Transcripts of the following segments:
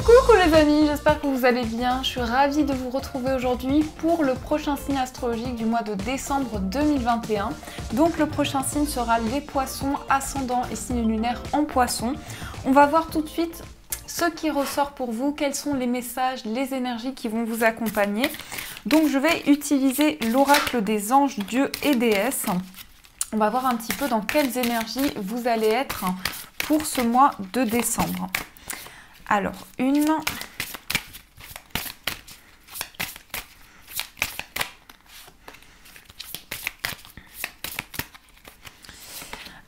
Coucou les amis, j'espère que vous allez bien. Je suis ravie de vous retrouver aujourd'hui pour le prochain signe astrologique du mois de décembre 2021. Donc le prochain signe sera les poissons, ascendant et signe lunaire en poisson. On va voir tout de suite ce qui ressort pour vous, quels sont les messages, les énergies qui vont vous accompagner. Donc je vais utiliser l'oracle des anges, dieux et déesses. On va voir un petit peu dans quelles énergies vous allez être pour ce mois de décembre. Alors,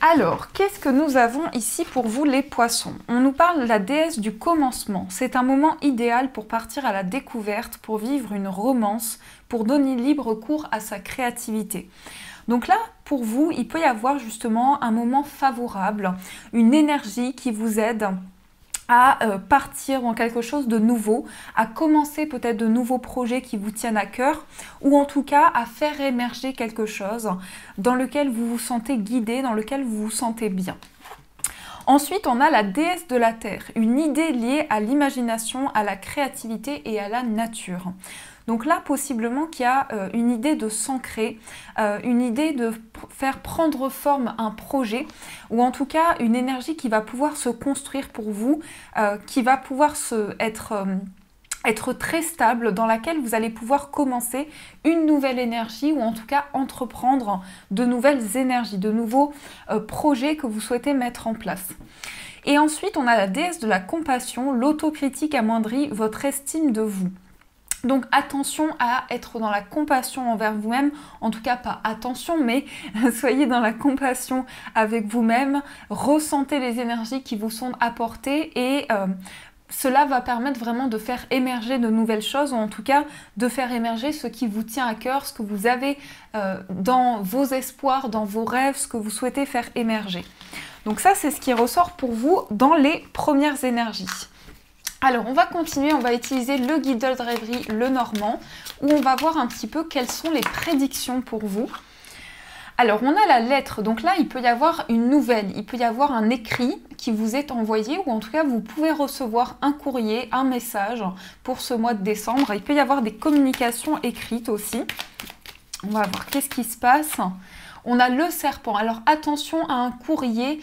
Alors, qu'est-ce que nous avons ici pour vous les poissons? On nous parle de la déesse du commencement. C'est un moment idéal pour partir à la découverte, pour vivre une romance, pour donner libre cours à sa créativité. Donc là, pour vous, il peut y avoir justement un moment favorable, une énergie qui vous aide à partir dans quelque chose de nouveau, à commencer peut-être de nouveaux projets qui vous tiennent à cœur, ou en tout cas à faire émerger quelque chose dans lequel vous vous sentez guidé, dans lequel vous vous sentez bien. Ensuite, on a la déesse de la terre, une idée liée à l'imagination, à la créativité et à la nature. Donc là, possiblement qu'il y a une idée de s'ancrer, une idée de faire prendre forme un projet, ou en tout cas une énergie qui va pouvoir se construire pour vous, qui va pouvoir être très stable, dans laquelle vous allez pouvoir commencer une nouvelle énergie, ou en tout cas entreprendre de nouvelles énergies, de nouveaux projets que vous souhaitez mettre en place. Et ensuite, on a la déesse de la compassion, l'autocritique amoindrit votre estime de vous. Donc attention à être dans la compassion envers vous-même, en tout cas pas attention, mais soyez dans la compassion avec vous-même, ressentez les énergies qui vous sont apportées et cela va permettre vraiment de faire émerger de nouvelles choses, ou en tout cas de faire émerger ce qui vous tient à cœur, ce que vous avez dans vos espoirs, dans vos rêves, ce que vous souhaitez faire émerger. Donc ça, c'est ce qui ressort pour vous dans les premières énergies. Alors, on va continuer, on va utiliser le guide de rêverie, le normand, où on va voir un petit peu quelles sont les prédictions pour vous. Alors, on a la lettre, donc là, il peut y avoir une nouvelle, il peut y avoir un écrit qui vous est envoyé, ou en tout cas, vous pouvez recevoir un courrier, un message pour ce mois de décembre. Il peut y avoir des communications écrites aussi. On va voir qu'est-ce qui se passe. On a le serpent. Alors attention à un courrier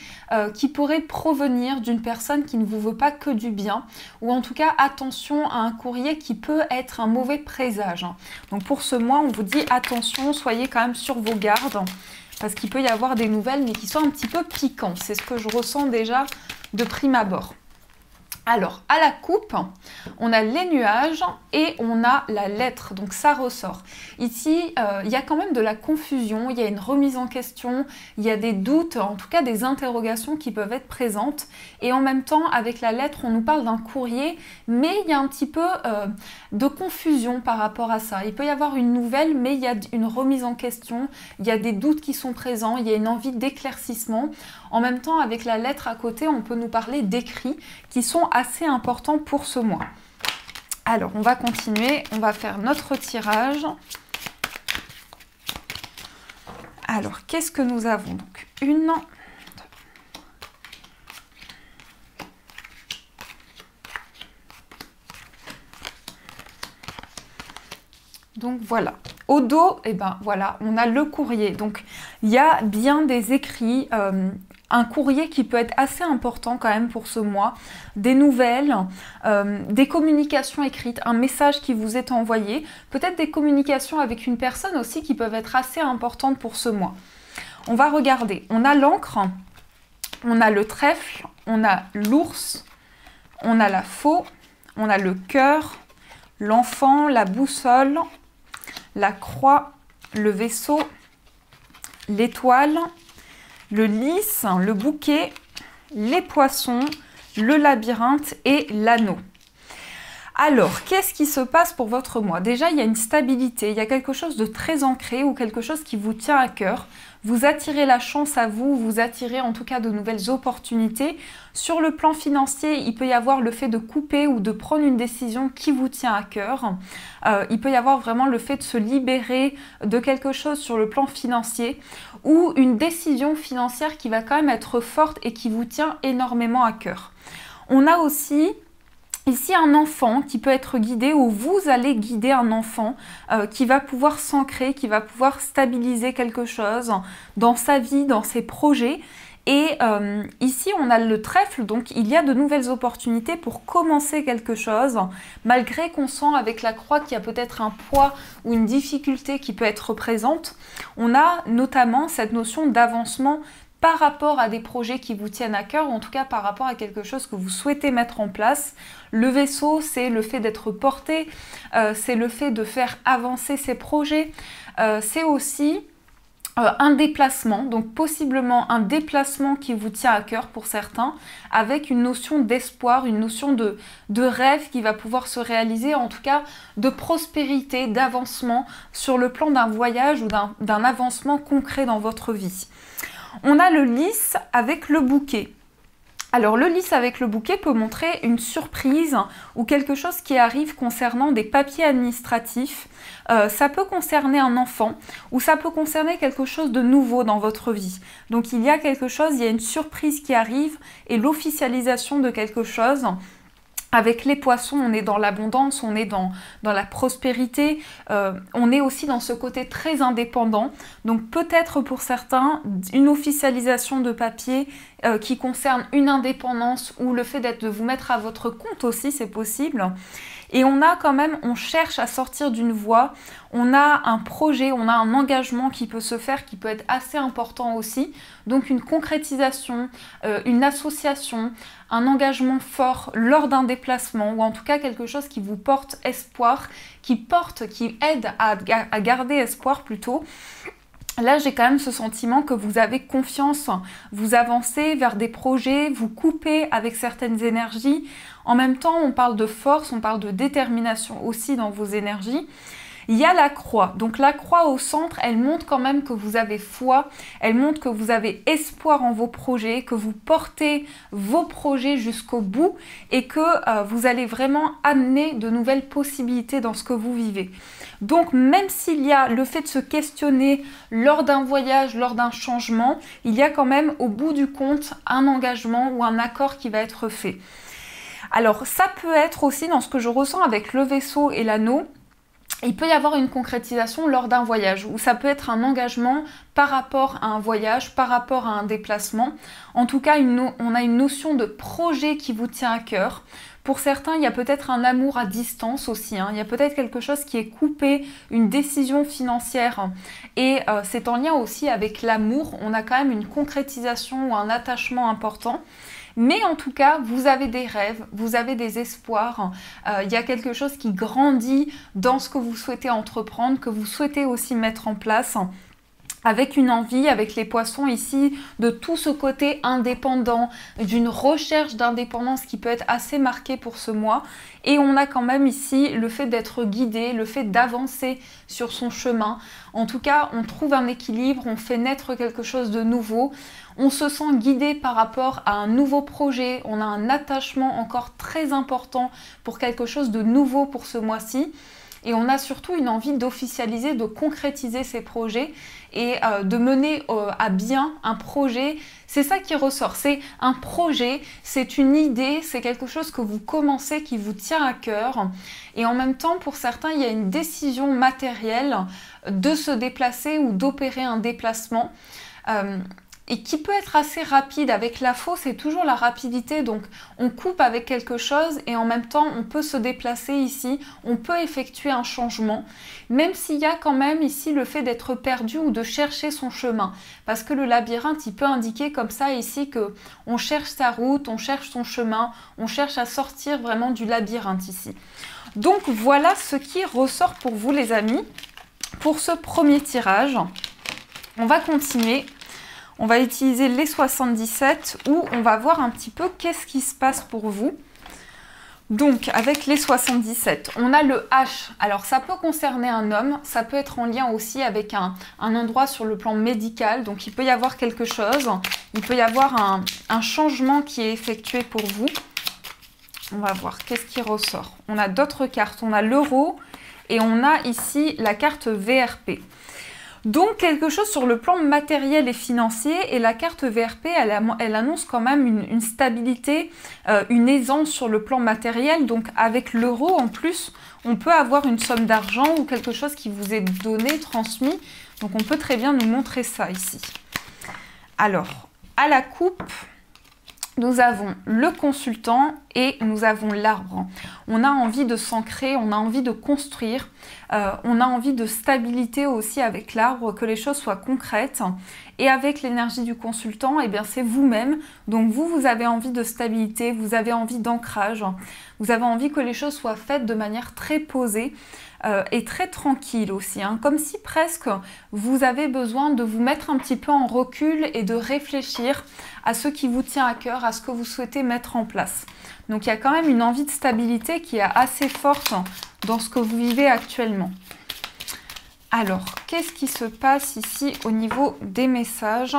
qui pourrait provenir d'une personne qui ne vous veut pas que du bien. Ou en tout cas, attention à un courrier qui peut être un mauvais présage. Donc pour ce mois, on vous dit attention, soyez quand même sur vos gardes. Parce qu'il peut y avoir des nouvelles, mais qui sont un petit peu piquantes. C'est ce que je ressens déjà de prime abord. Alors, à la coupe, on a les nuages et on a la lettre, donc ça ressort. Ici, il y a quand même de la confusion, il y a une remise en question, il y a des doutes, en tout cas des interrogations qui peuvent être présentes. Et en même temps, avec la lettre, on nous parle d'un courrier, mais il y a un petit peu de confusion par rapport à ça. Il peut y avoir une nouvelle, mais il y a une remise en question, il y a des doutes qui sont présents, il y a une envie d'éclaircissement. En même temps, avec la lettre à côté, on peut nous parler d'écrits qui sont assez importants pour ce mois. Alors, on va continuer, on va faire notre tirage. Alors, qu'est-ce que nous avons? Donc, une... Donc voilà, au dos, eh ben voilà, on a le courrier. Donc il y a bien des écrits, un courrier qui peut être assez important quand même pour ce mois, des nouvelles, des communications écrites, un message qui vous est envoyé, peut-être des communications avec une personne aussi qui peuvent être assez importantes pour ce mois. On va regarder, on a l'encre, on a le trèfle, on a l'ours, on a la faux, on a le cœur, l'enfant, la boussole, la croix, le vaisseau, l'étoile, le lys, le bouquet, les poissons, le labyrinthe et l'anneau. Alors, qu'est-ce qui se passe pour votre mois? Déjà, il y a une stabilité, il y a quelque chose de très ancré ou quelque chose qui vous tient à cœur. Vous attirez la chance à vous, vous attirez en tout cas de nouvelles opportunités. Sur le plan financier, il peut y avoir le fait de couper ou de prendre une décision qui vous tient à cœur. Il peut y avoir vraiment le fait de se libérer de quelque chose sur le plan financier ou une décision financière qui va quand même être forte et qui vous tient énormément à cœur. On a aussi Ici, un enfant qui peut être guidé ou vous allez guider un enfant qui va pouvoir s'ancrer, qui va pouvoir stabiliser quelque chose dans sa vie, dans ses projets. Et ici, on a le trèfle, donc il y a de nouvelles opportunités pour commencer quelque chose, malgré qu'on sent avec la croix qu'il y a peut-être un poids ou une difficulté qui peut être présente. On a notamment cette notion d'avancement par rapport à des projets qui vous tiennent à cœur, ou en tout cas par rapport à quelque chose que vous souhaitez mettre en place. Le vaisseau, c'est le fait d'être porté, c'est le fait de faire avancer ses projets, c'est aussi un déplacement, donc possiblement un déplacement qui vous tient à cœur pour certains, avec une notion d'espoir, une notion de rêve qui va pouvoir se réaliser, en tout cas de prospérité, d'avancement sur le plan d'un voyage ou d'un avancement concret dans votre vie. On a le lys avec le bouquet. Alors le lys avec le bouquet peut montrer une surprise ou quelque chose qui arrive concernant des papiers administratifs. Ça peut concerner un enfant ou ça peut concerner quelque chose de nouveau dans votre vie. Donc il y a quelque chose, il y a une surprise qui arrive et l'officialisation de quelque chose. Avec les poissons, on est dans l'abondance, on est dans la prospérité, on est aussi dans ce côté très indépendant. Donc peut-être pour certains, une officialisation de papier qui concerne une indépendance ou le fait de vous mettre à votre compte aussi, c'est possible. Et on a quand même, on cherche à sortir d'une voie, on a un projet, on a un engagement qui peut se faire, qui peut être assez important aussi. Donc une concrétisation, une association, un engagement fort lors d'un déplacement ou en tout cas quelque chose qui vous porte espoir, qui aide à garder espoir plutôt. Là, j'ai quand même ce sentiment que vous avez confiance, vous avancez vers des projets, vous coupez avec certaines énergies. En même temps, on parle de force, on parle de détermination aussi dans vos énergies. Il y a la croix. Donc la croix au centre, elle montre quand même que vous avez foi, elle montre que vous avez espoir en vos projets, que vous portez vos projets jusqu'au bout et que vous allez vraiment amener de nouvelles possibilités dans ce que vous vivez. Donc même s'il y a le fait de se questionner lors d'un voyage, lors d'un changement, il y a quand même au bout du compte un engagement ou un accord qui va être fait. Alors ça peut être aussi dans ce que je ressens avec le vaisseau et l'anneau, il peut y avoir une concrétisation lors d'un voyage, ou ça peut être un engagement par rapport à un voyage, par rapport à un déplacement. En tout cas, on a une notion de projet qui vous tient à cœur. Pour certains, il y a peut-être un amour à distance aussi. Il y a peut-être quelque chose qui est coupé, une décision financière. Et c'est en lien aussi avec l'amour. On a quand même une concrétisation ou un attachement important. Mais en tout cas, vous avez des rêves, vous avez des espoirs, il y a quelque chose qui grandit dans ce que vous souhaitez entreprendre, que vous souhaitez aussi mettre en place, avec une envie, avec les poissons ici, de tout ce côté indépendant, d'une recherche d'indépendance qui peut être assez marquée pour ce mois. Et on a quand même ici le fait d'être guidé, le fait d'avancer sur son chemin. En tout cas, on trouve un équilibre, on fait naître quelque chose de nouveau. On se sent guidé par rapport à un nouveau projet. On a un attachement encore très important pour quelque chose de nouveau pour ce mois-ci. Et on a surtout une envie d'officialiser, de concrétiser ces projets et de mener à bien un projet. C'est ça qui ressort, c'est un projet, c'est une idée, c'est quelque chose que vous commencez, qui vous tient à cœur. Et en même temps, pour certains, il y a une décision matérielle de se déplacer ou d'opérer un déplacement. Et qui peut être assez rapide. Avec la faux, c'est toujours la rapidité, donc on coupe avec quelque chose et en même temps on peut se déplacer ici, on peut effectuer un changement, même s'il y a quand même ici le fait d'être perdu ou de chercher son chemin, parce que le labyrinthe il peut indiquer comme ça ici que on cherche sa route, on cherche son chemin, on cherche à sortir vraiment du labyrinthe ici. Donc voilà ce qui ressort pour vous les amis, pour ce premier tirage. On va continuer. On va utiliser les 77 où on va voir un petit peu qu'est-ce qui se passe pour vous. Donc, avec les 77, on a le H. Alors, ça peut concerner un homme, ça peut être en lien aussi avec un endroit sur le plan médical. Donc, il peut y avoir quelque chose, il peut y avoir un changement qui est effectué pour vous. On va voir qu'est-ce qui ressort. On a d'autres cartes, on a l'euro et on a ici la carte VRP. Donc quelque chose sur le plan matériel et financier, et la carte VRP, elle annonce quand même une stabilité, une aisance sur le plan matériel. Donc avec l'euro en plus, on peut avoir une somme d'argent ou quelque chose qui vous est donné, transmis. Donc on peut très bien nous montrer ça ici. Alors, à la coupe, nous avons le consultant et nous avons l'arbre. On a envie de s'ancrer, on a envie de construire, on a envie de stabilité aussi avec l'arbre, que les choses soient concrètes. Et avec l'énergie du consultant, eh bien c'est vous-même. Donc vous avez envie de stabilité, vous avez envie d'ancrage, vous avez envie que les choses soient faites de manière très posée. Et très tranquille aussi, hein, comme si presque vous avez besoin de vous mettre un petit peu en recul et de réfléchir à ce qui vous tient à cœur, à ce que vous souhaitez mettre en place. Donc il y a quand même une envie de stabilité qui est assez forte dans ce que vous vivez actuellement. Alors, qu'est-ce qui se passe ici au niveau des messages ?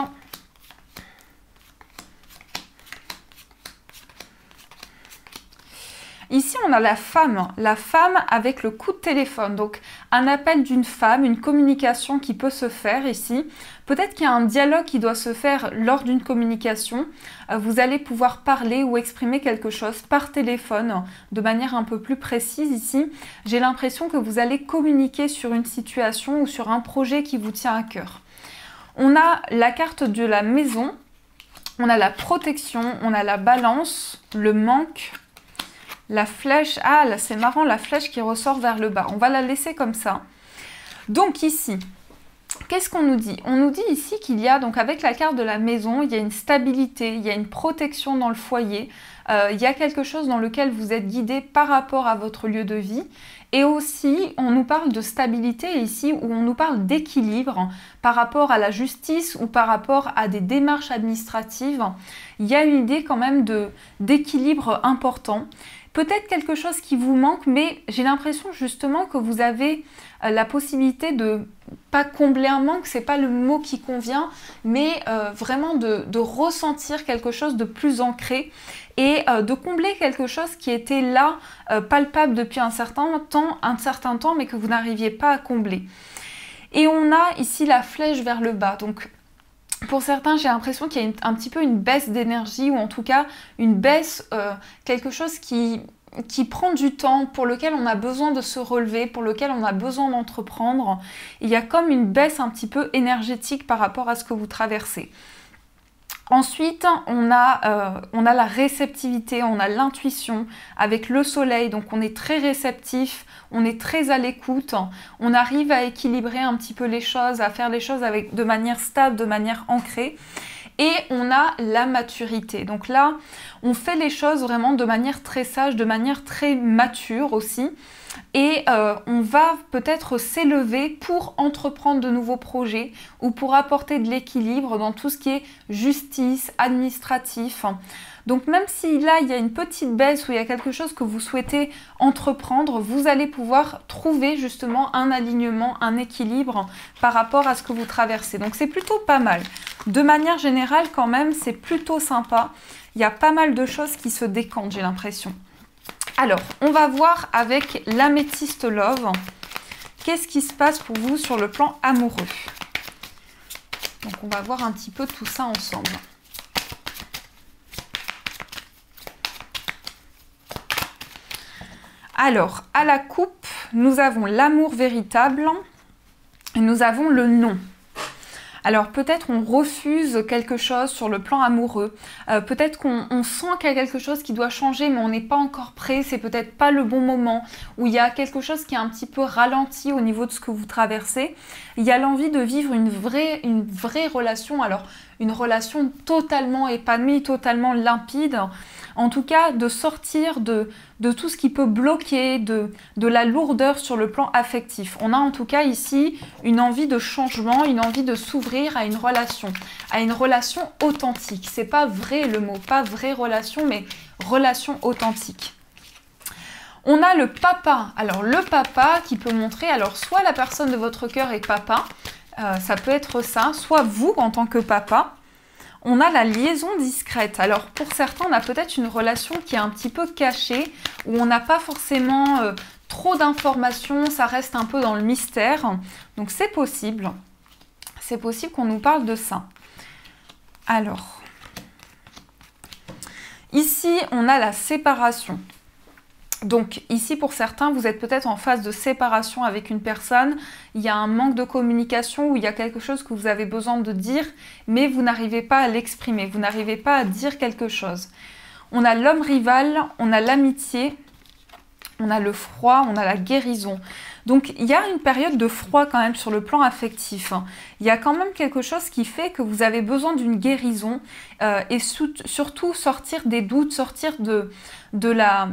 Ici, on a la femme avec le coup de téléphone. Donc, un appel d'une femme, une communication qui peut se faire ici. Peut-être qu'il y a un dialogue qui doit se faire lors d'une communication. Vous allez pouvoir parler ou exprimer quelque chose par téléphone de manière un peu plus précise ici. J'ai l'impression que vous allez communiquer sur une situation ou sur un projet qui vous tient à cœur. On a la carte de la maison, on a la protection, on a la balance, le manque. La flèche, ah là c'est marrant, la flèche qui ressort vers le bas. On va la laisser comme ça. Donc ici, qu'est-ce qu'on nous dit? On nous dit ici qu'il y a, donc avec la carte de la maison, il y a une stabilité, il y a une protection dans le foyer. Il y a quelque chose dans lequel vous êtes guidé par rapport à votre lieu de vie. Et aussi, on nous parle de stabilité ici, où on nous parle d'équilibre par rapport à la justice ou par rapport à des démarches administratives. Il y a une idée quand même d'équilibre important. Peut-être quelque chose qui vous manque, mais j'ai l'impression justement que vous avez la possibilité de, pas combler un manque, c'est pas le mot qui convient, mais vraiment de ressentir quelque chose de plus ancré et de combler quelque chose qui était là, palpable depuis un certain temps, mais que vous n'arriviez pas à combler. Et on a ici la flèche vers le bas, donc pour certains, j'ai l'impression qu'il y a un petit peu une baisse d'énergie, ou en tout cas une baisse, quelque chose qui prend du temps, pour lequel on a besoin de se relever, pour lequel on a besoin d'entreprendre. Il y a comme une baisse un petit peu énergétique par rapport à ce que vous traversez. Ensuite, on a la réceptivité, on a l'intuition avec le soleil, donc on est très réceptif, on est très à l'écoute, on arrive à équilibrer un petit peu les choses, à faire les choses de manière stable, de manière ancrée. Et on a la maturité. Donc là, on fait les choses vraiment de manière très sage, de manière très mature aussi. Et on va peut-être s'élever pour entreprendre de nouveaux projets ou pour apporter de l'équilibre dans tout ce qui est justice, administratif. Donc même si là, il y a une petite baisse ou il y a quelque chose que vous souhaitez entreprendre, vous allez pouvoir trouver justement un alignement, un équilibre par rapport à ce que vous traversez. Donc c'est plutôt pas mal. De manière générale, quand même, c'est plutôt sympa. Il y a pas mal de choses qui se décantent, j'ai l'impression. Alors, on va voir avec l'améthyste Love, qu'est-ce qui se passe pour vous sur le plan amoureux. Donc, on va voir un petit peu tout ça ensemble. Alors, à la coupe, nous avons l'amour véritable et nous avons le non. Alors peut-être on refuse quelque chose sur le plan amoureux, peut-être qu'on sent qu'il y a quelque chose qui doit changer mais on n'est pas encore prêt, c'est peut-être pas le bon moment, ou il y a quelque chose qui est un petit peu ralenti au niveau de ce que vous traversez. Il y a l'envie de vivre une vraie relation, alors une relation totalement épanouie, totalement limpide, en tout cas de sortir de tout ce qui peut bloquer, de la lourdeur sur le plan affectif. On a en tout cas ici une envie de changement, une envie de s'ouvrir à une relation authentique. C'est pas vrai le mot, pas vraie relation, mais relation authentique. On a le papa. Alors le papa qui peut montrer, alors soit la personne de votre cœur est papa, ça peut être ça, soit vous en tant que papa. On a la liaison discrète. Alors pour certains, on a peut-être une relation qui est un petit peu cachée, où on n'a pas forcément trop d'informations, ça reste un peu dans le mystère. Donc c'est possible. c'est possible qu'on nous parle de ça. Alors, ici, on a la séparation. Donc ici, pour certains, vous êtes peut-être en phase de séparation avec une personne, il y a un manque de communication ou il y a quelque chose que vous avez besoin de dire, mais vous n'arrivez pas à l'exprimer, vous n'arrivez pas à dire quelque chose. On a l'homme rival, on a l'amitié, on a le froid, on a la guérison. Donc il y a une période de froid quand même sur le plan affectif. Il y a quand même quelque chose qui fait que vous avez besoin d'une guérison et surtout sortir des doutes, sortir de la...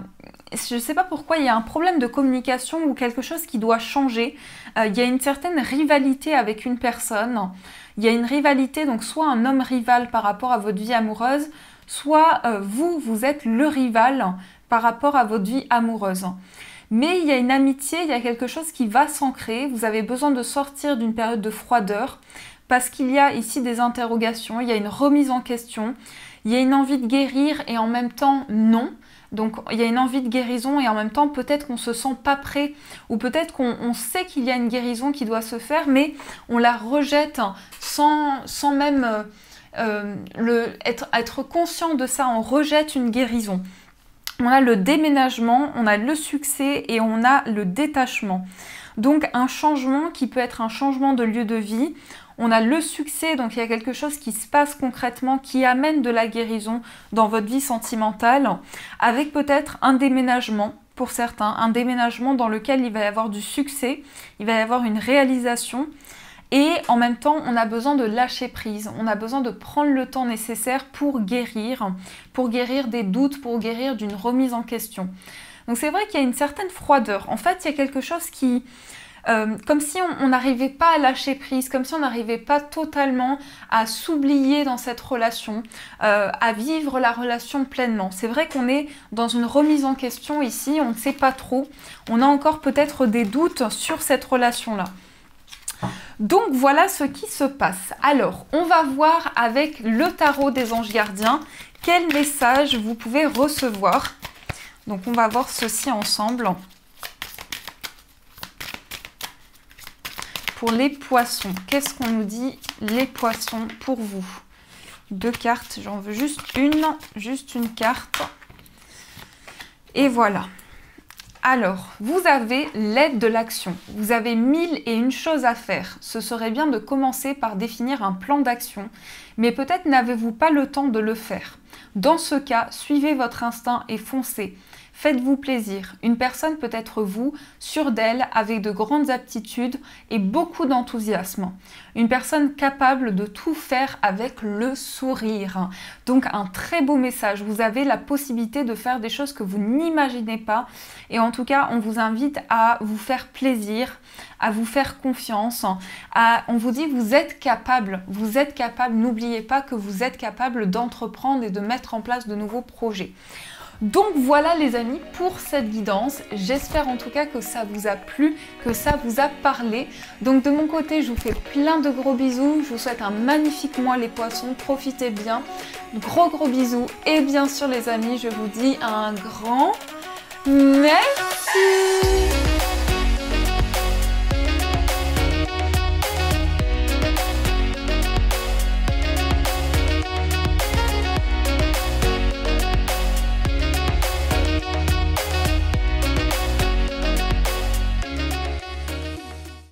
Je ne sais pas pourquoi, il y a un problème de communication ou quelque chose qui doit changer. Il y a une certaine rivalité avec une personne. Il y a une rivalité, donc soit un homme rival par rapport à votre vie amoureuse, soit vous êtes le rival par rapport à votre vie amoureuse. Mais il y a une amitié, il y a quelque chose qui va s'ancrer. Vous avez besoin de sortir d'une période de froideur parce qu'il y a ici des interrogations, il y a une remise en question, il y a une envie de guérir et en même temps non. Donc il y a une envie de guérison et en même temps peut-être qu'on ne se sent pas prêt ou peut-être qu'on sait qu'il y a une guérison qui doit se faire mais on la rejette sans même être conscient de ça, on rejette une guérison. On a le déménagement, on a le succès et on a le détachement. Donc un changement qui peut être un changement de lieu de vie. On a le succès, donc il y a quelque chose qui se passe concrètement, qui amène de la guérison dans votre vie sentimentale, avec peut-être un déménagement pour certains, un déménagement dans lequel il va y avoir du succès, il va y avoir une réalisation. Et en même temps, on a besoin de lâcher prise, on a besoin de prendre le temps nécessaire pour guérir des doutes, pour guérir d'une remise en question. Donc c'est vrai qu'il y a une certaine froideur. En fait, il y a quelque chose qui... comme si on n'arrivait pas à lâcher prise, comme si on n'arrivait pas totalement à s'oublier dans cette relation, à vivre la relation pleinement. C'est vrai qu'on est dans une remise en question ici, on ne sait pas trop. On a encore peut-être des doutes sur cette relation-là. Donc voilà ce qui se passe. Alors, on va voir avec le tarot des anges gardiens quel message vous pouvez recevoir. Donc on va voir ceci ensemble. Pour les poissons, qu'est-ce qu'on nous dit les poissons pour vous? 2 cartes, j'en veux juste une carte. Et voilà. Alors, vous avez l'aide de l'action. Vous avez 1001 choses à faire. Ce serait bien de commencer par définir un plan d'action, mais peut-être n'avez-vous pas le temps de le faire. Dans ce cas, suivez votre instinct et foncez. Faites-vous plaisir. Une personne peut être vous, sûre d'elle, avec de grandes aptitudes et beaucoup d'enthousiasme. Une personne capable de tout faire avec le sourire. Donc un très beau message. Vous avez la possibilité de faire des choses que vous n'imaginez pas. Et en tout cas, on vous invite à vous faire plaisir, à vous faire confiance. On vous dit vous êtes capable. Vous êtes capable. N'oubliez pas que vous êtes capable d'entreprendre et de mettre en place de nouveaux projets. Donc voilà les amis pour cette guidance, j'espère en tout cas que ça vous a plu, que ça vous a parlé. Donc de mon côté je vous fais plein de gros bisous, je vous souhaite un magnifique mois les poissons, profitez bien, gros bisous et bien sûr les amis je vous dis un grand merci.